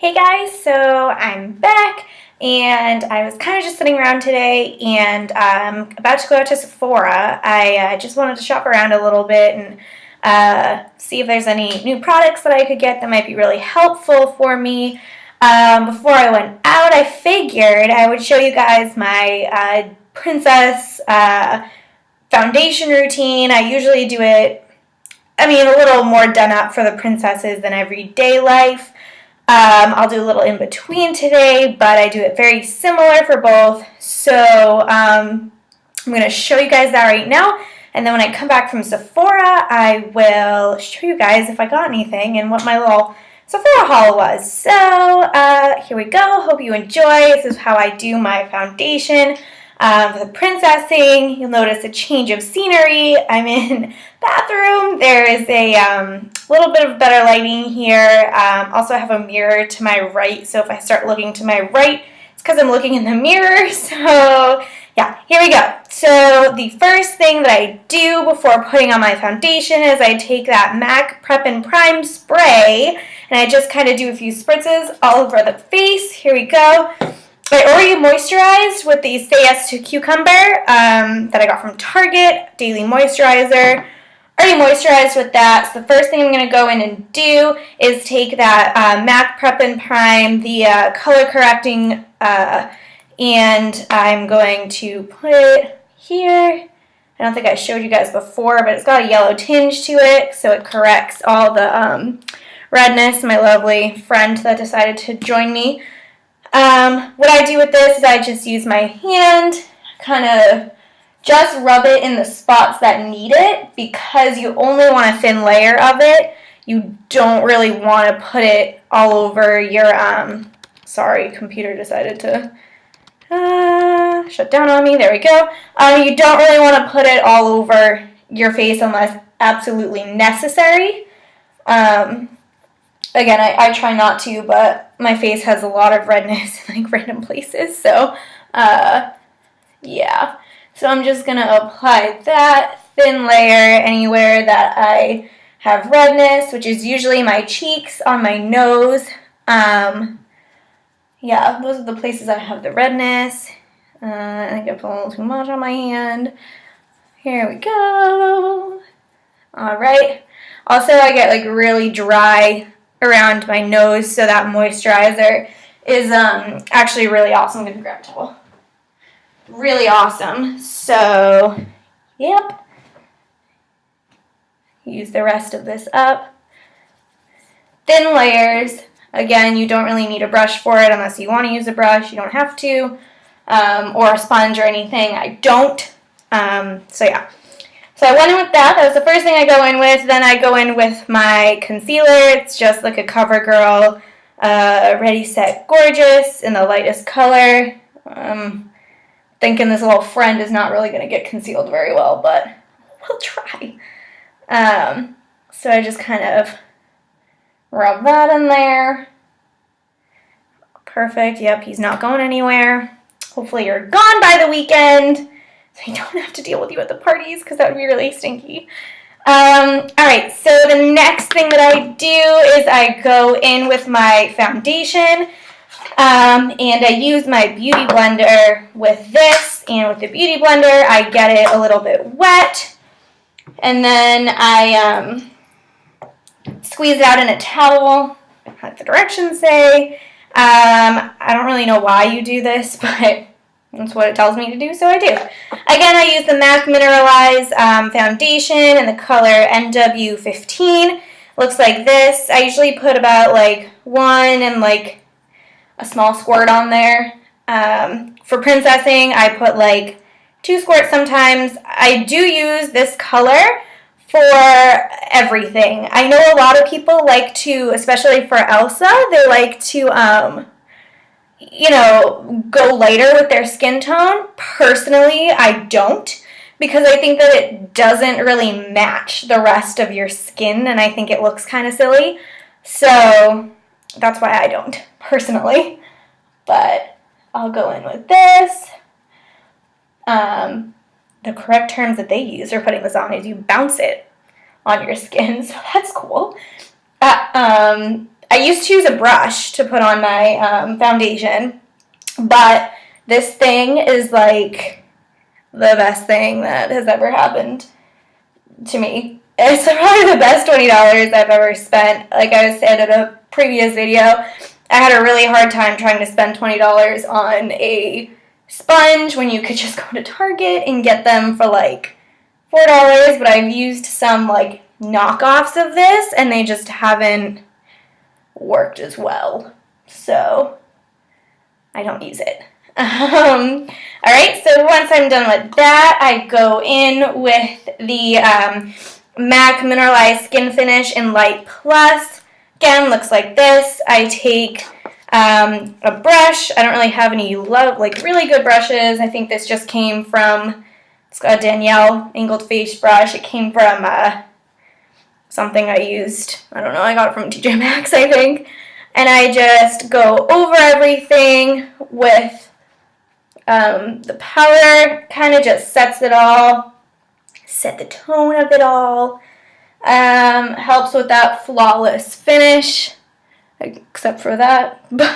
Hey guys, so I'm back and I was kind of just sitting around today and I'm about to go out to Sephora. I just wanted to shop around a little bit and see if there's any new products that I could get that might be really helpful for me. Before I went out, I figured I would show you guys my princess foundation routine. I usually do it, a little more done up for the princesses than everyday life. I'll do a little in between today, but I do it very similar for both. So I'm going to show you guys that right now. And then when I come back from Sephora, I will show you guys if I got anything and what my little Sephora haul was. So here we go. Hope you enjoy. This is how I do my foundation. For the princessing, you'll notice a change of scenery. I'm in bathroom. There is a little bit of better lighting here. Also, I have a mirror to my right, so if I start looking to my right, it's because I'm looking in the mirror. So yeah, here we go. So the first thing that I do before putting on my foundation is I take that MAC Prep and Prime spray, and I just kind of do a few spritzes all over the face. Here we go. I already moisturized with the Say Yes to Cucumber that I got from Target, daily moisturizer. Already moisturized with that. So the first thing I'm going to go in and do is take that MAC Prep and Prime, the color correcting, and I'm going to put it here. I don't think I showed you guys before, but it's got a yellow tinge to it, so it corrects all the redness. My lovely friend that decided to join me. What I do with this is I just use my hand, kind of just rub it in the spots that need it, because you only want a thin layer of it. You don't really want to put it all over your, sorry, computer decided to shut down on me. There we go. You don't really want to put it all over your face unless absolutely necessary. Again, I try not to, but my face has a lot of redness in like random places, so yeah. So I'm just going to apply that thin layer anywhere that I have redness, which is usually my cheeks, on my nose. Yeah, those are the places I have the redness. I think I put a little too much on my hand. Here we go. All right. Also, I get like really dry around my nose, so that moisturizer is actually really awesome. I'm going to grab a towel. Really awesome. So, yep. Use the rest of this up. Thin layers. Again, you don't really need a brush for it unless you want to use a brush. You don't have to. Or a sponge or anything. I don't. So, yeah. So I went in with that. That was the first thing I go in with. Then I go in with my concealer. It's just like a CoverGirl Ready, Set, Gorgeous in the lightest color. Thinking this little friend is not really going to get concealed very well, but we'll try. So I just kind of rub that in there. Perfect. Yep, he's not going anywhere. Hopefully you're gone by the weekend, so I don't have to deal with you at the parties, because that would be really stinky. Alright, so the next thing that I do is I go in with my foundation, and I use my beauty blender with this, and with the beauty blender I get it a little bit wet, and then I squeeze it out in a towel, like the directions say. I don't really know why you do this, but that's what it tells me to do, so I do. Again, I use the MAC Mineralize foundation in the color NW15. Looks like this. I usually put about like one and like a small squirt on there. For princessing, I put like 2 squirts sometimes. I do use this color for everything. I know a lot of people like to, especially for Elsa, they like to go lighter with their skin tone. Personally, I don't, because I think that it doesn't really match the rest of your skin, and I think it looks kind of silly. So that's why I don't, personally. But I'll go in with this. The correct terms that they use for putting this on is you bounce it on your skin, so that's cool. I used to use a brush to put on my foundation, but this thing is like the best thing that has ever happened to me. It's probably the best $20 I've ever spent. Like I said in a previous video, I had a really hard time trying to spend $20 on a sponge when you could just go to Target and get them for like $4, but I've used some like knockoffs of this and they just haven't worked as well. So I don't use it. Alright, so once I'm done with that, I go in with the MAC Mineralized Skin Finish in Light Plus. Again, looks like this. I take a brush. I don't really have any really good brushes. I think this just came from, it's got a Danielle angled face brush. It came from something I used. I don't know, I got it from TJ Maxx, I think. And I just go over everything with the powder. Kind of just sets it all, set the tone of it all. Helps with that flawless finish, except for that. But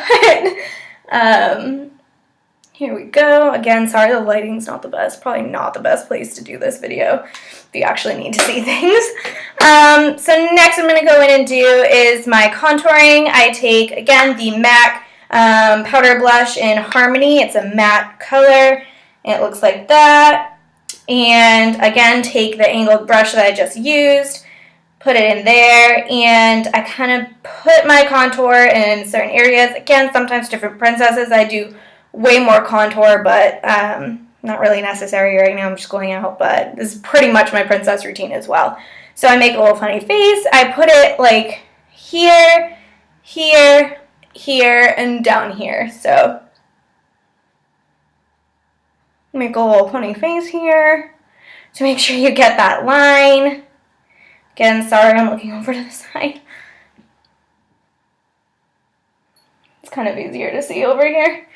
here we go. Again, sorry the lighting's not the best. Probably not the best place to do this video if you actually need to see things. So next I'm going to go in and do is my contouring. I take, again, the MAC powder blush in Harmony. It's a matte color. It looks like that. And again, take the angled brush that I just used, put it in there, and I kind of put my contour in certain areas. Again, sometimes different princesses, I do way more contour, but not really necessary right now. I'm just going out, but this is pretty much my princess routine as well. So I make a little funny face. I put it like here, here, here, and down here. So make a little funny face here to make sure you get that line. Again, sorry, I'm looking over to the side. It's kind of easier to see over here.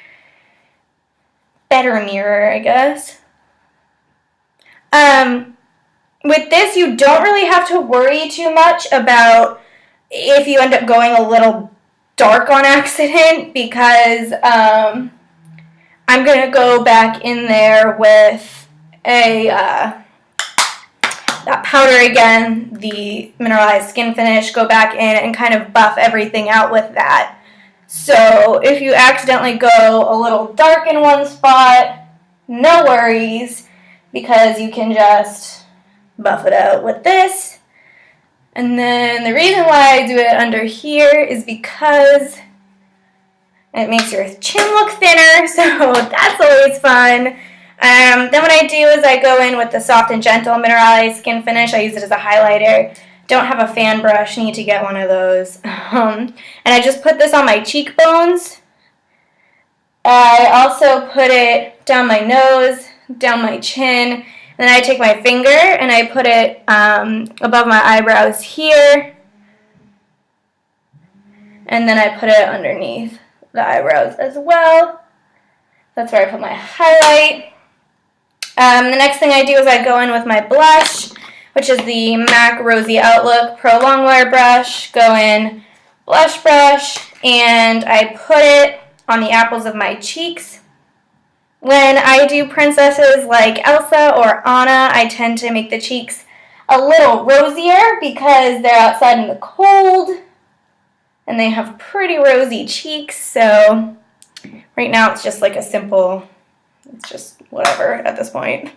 Better mirror, I guess. With this, you don't really have to worry too much about if you end up going a little dark on accident, because I'm going to go back in there with that powder again, the Mineralized Skin Finish, go back in and kind of buff everything out with that. So if you accidentally go a little dark in one spot, no worries, because you can just buff it out with this. And then the reason why I do it under here is because it makes your chin look thinner, so that's always fun. Then what I do is I go in with the Soft and Gentle Mineralized Skin Finish. I use it as a highlighter. Don't have a fan brush, need to get one of those. And I just put this on my cheekbones. I also put it down my nose, down my chin. Then I take my finger and I put it above my eyebrows here. And then I put it underneath the eyebrows as well. That's where I put my highlight. The next thing I do is I go in with my blush, which is the MAC Rosy Outlook Pro Longwear brush. Go in, blush brush, and I put it on the apples of my cheeks. When I do princesses like Elsa or Anna, I tend to make the cheeks a little rosier because they're outside in the cold and they have pretty rosy cheeks. So right now it's just like a simple, it's just whatever at this point.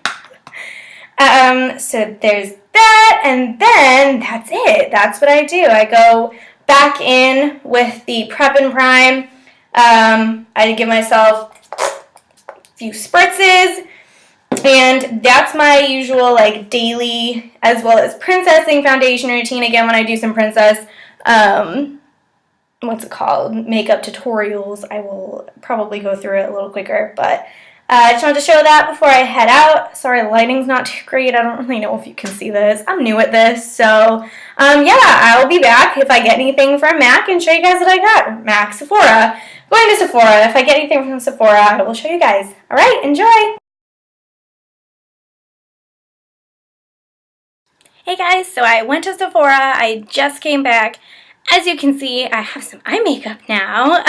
So there's that, and then that's it. That's what I do. I go back in with the Prep and Prime. I give myself a few spritzes, and that's my usual like daily as well as princessing foundation routine. Again, when I do some princess, what's it called, makeup tutorials, I will probably go through it a little quicker, but I just wanted to show that before I head out. Sorry, the lighting's not too great. I don't really know if you can see this. I'm new at this, so yeah, I'll be back if I get anything from MAC and show you guys what I got. MAC, Sephora. Going to Sephora. If I get anything from Sephora, I will show you guys. All right, enjoy. Hey guys, so I went to Sephora. I just came back. as you can see, I have some eye makeup now.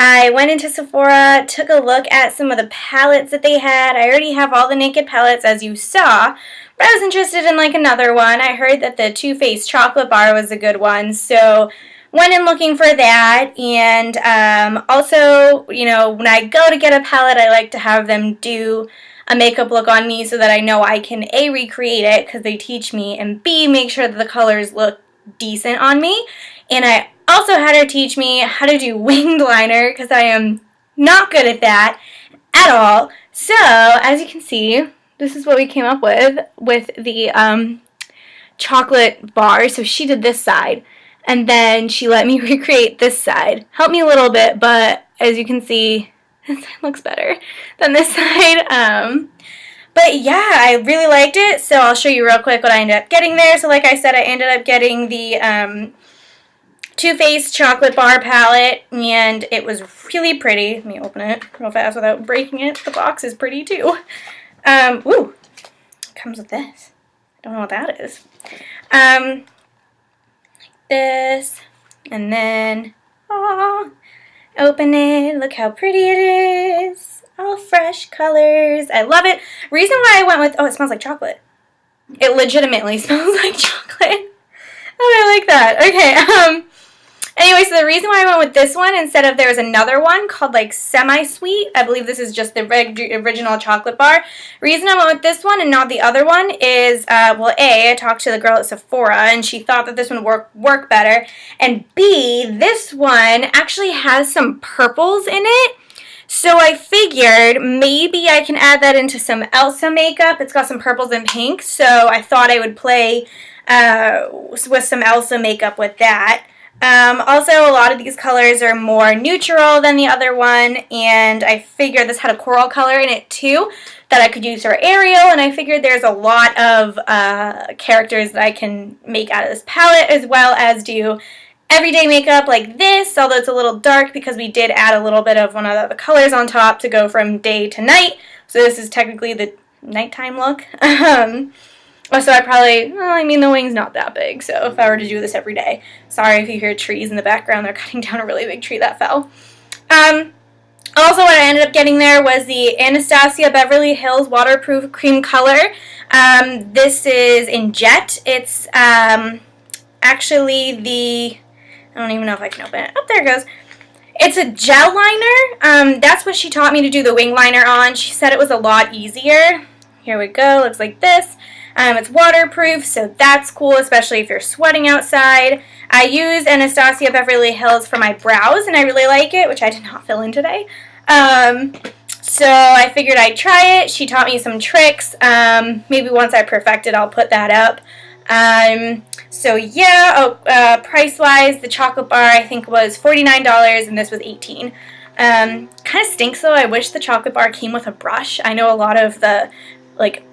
I went into Sephora, took a look at some of the palettes that they had. I already have all the Naked palettes, as you saw, but I was interested in like another one. I heard that the Too Faced chocolate bar was a good one, so went in looking for that. And also, you know, when I go to get a palette, I like to have them do a makeup look on me so that I know I can A, recreate it because they teach me, and B, make sure that the colors look decent on me. And I also had her teach me how to do winged liner because I am not good at that at all. So, as you can see, this is what we came up with the chocolate bar. So she did this side, and then she let me recreate this side. Helped me a little bit, but as you can see, this side looks better than this side. But yeah, I really liked it, so I'll show you real quick what I ended up getting there. So like I said, I ended up getting the Too Faced chocolate bar palette, and it was really pretty. Let me open it real fast without breaking it. The box is pretty too. Ooh, it comes with this. I don't know what that is. Like this, and then, open it. Look how pretty it is. All fresh colors. I love it. Reason why I went with, it smells like chocolate. It legitimately smells like chocolate. Oh, I like that. Okay, anyway, so the reason why I went with this one instead of, there was another one called like semi-sweet. I believe this is just the original chocolate bar. Reason I went with this one and not the other one is, well, A, I talked to the girl at Sephora and she thought that this one would work better. And B, this one actually has some purples in it. So I figured maybe I can add that into some Elsa makeup. It's got some purples and pinks, so I thought I would play with some Elsa makeup with that. Also, a lot of these colors are more neutral than the other one, and I figured this had a coral color in it too that I could use for Ariel, and I figured there's a lot of characters that I can make out of this palette, as well as do everyday makeup like this, although it's a little dark because we did add a little bit of one of the colors on top to go from day to night. So this is technically the nighttime look. So I probably, well, I mean, the wing's not that big, so if I were to do this every day. Sorry if you hear trees in the background. They're cutting down a really big tree that fell. Also, what I ended up getting there was the Anastasia Beverly Hills Waterproof Cream Color. This is in Jet. It's actually the, I don't even know if I can open it. Oh, there it goes. It's a gel liner. That's what she taught me to do the wing liner on. She said it was a lot easier. Here we go. Looks like this. It's waterproof, so that's cool, especially if you're sweating outside. I use Anastasia Beverly Hills for my brows, and I really like it, which I did not fill in today. So I figured I'd try it. She taught me some tricks. Maybe once I perfect it, I'll put that up. So yeah, price-wise, the chocolate bar I think was $49 and this was $18. Kind of stinks though. I wish the chocolate bar came with a brush. I know a lot of the like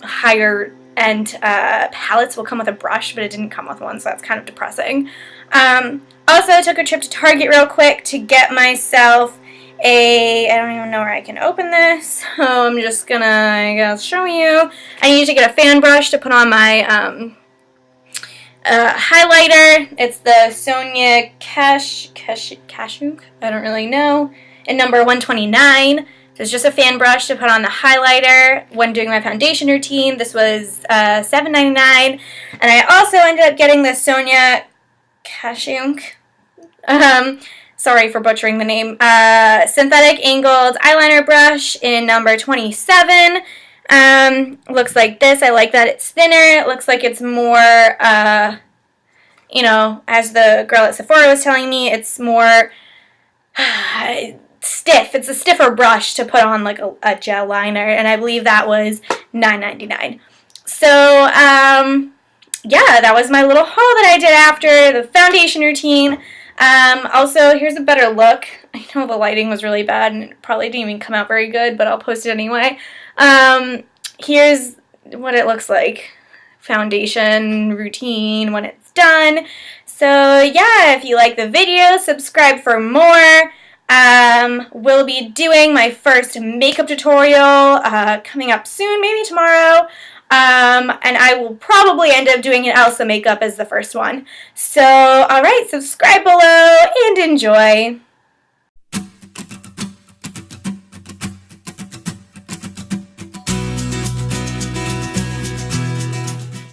higher end palettes will come with a brush, but it didn't come with one, so that's kind of depressing. Also, I took a trip to Target real quick to get myself I don't even know where I can open this, so I'm just gonna, I guess, show you. I need to get a fan brush to put on my highlighter. It's the Sonia Kashuk, I don't really know, in number 129. So it's just a fan brush to put on the highlighter when doing my foundation routine. This was $7.99. And I also ended up getting the Sonia Kashuk, sorry for butchering the name, synthetic angled eyeliner brush in number 27. Looks like this. I like that it's thinner. It looks like it's more, you know, as the girl at Sephora was telling me, it's more stiff. It's a stiffer brush to put on like a gel liner, and I believe that was $9.99. So, yeah, that was my little haul that I did after the foundation routine. Also, here's a better look. I know the lighting was really bad and it probably didn't even come out very good, but I'll post it anyway. Here's what it looks like. Foundation routine when it's done. So yeah, if you like the video, subscribe for more. We'll be doing my first makeup tutorial coming up soon, maybe tomorrow, And I will probably end up doing an Elsa makeup as the first one. So, alright, subscribe below and enjoy.